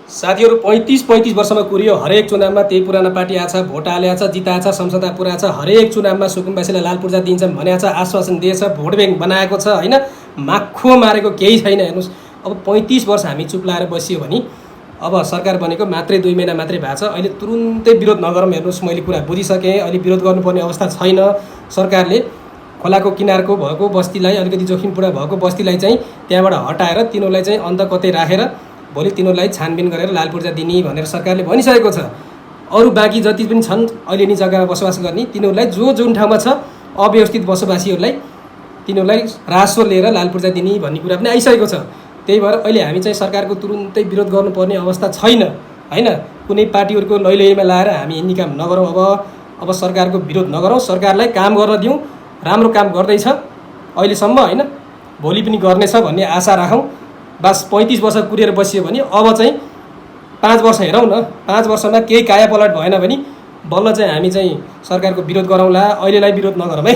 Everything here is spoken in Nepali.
साथीहरू 35 वर्षमा कुरियो, हरेक चुनावमा त्यही पुरानो पार्टी आछ, भोट हालेछ, जिताछ, संसदमा पुऱ्याछ, हरेक चुनावमा सुकुम्बासीलाई लाल पूर्जा दिन्छन् भनेछ, आश्वासन दिएछ, भोट ब्याङ्क बनाएको छ होइन, माखो मारेको केही छैन। हेर्नुहोस्, अब 35 वर्ष हामी चुप लाएर बसियो भने अब सरकार बनेको मात्रै 2 महिना मात्रै भएको छ, अहिले तुरुन्तै विरोध नगरौँ। हेर्नुहोस्, मैले कुरा बुझिसकेँ, अहिले विरोध गर्नुपर्ने अवस्था छैन। सरकारले खोलाको किनारको भएको बस्तीलाई, अलिकति जोखिमपूर्ण भएको बस्तीलाई चाहिँ त्यहाँबाट हटाएर तिनीहरूलाई चाहिँ अन्त कतै राखेर भोलि तिनीहरूलाई छानबिन गरेर लाल पूर्जा दिने भनेर सरकारले भनिसकेको छ। अरू बाँकी जति पनि छन् अहिले नि जग्गामा बसोबास गर्ने तिनीहरूलाई, जुन ठाउँमा छ अव्यवस्थित बसोबासीहरूलाई, तिनीहरूलाई रासो लिएर लाल पूर्जा दिने भन्ने कुरा पनि आइसकेको छ। त्यही भएर अहिले हामी चाहिँ सरकारको तुरुन्तै विरोध गर्नुपर्ने अवस्था छैन होइन। कुनै पार्टीहरूको लैलैमा लाएर हामी हिँड्ने काम नगरौँ। अब सरकारको विरोध नगरौँ, सरकारलाई काम गर्न दिउँ। राम्रो काम गर्दैछ अहिलेसम्म होइन, भोलि पनि गर्नेछ भन्ने आशा राखौँ। बस 35 वर्ष कुरेर बसियो भने अब चाहिँ 5 वर्ष हेरौँ न, 5 वर्षमा केही कायापलट भएन भने बल्ल चाहिँ हामी चाहिँ सरकारको विरोध गरौँला। अहिलेलाई विरोध नगरौँ है।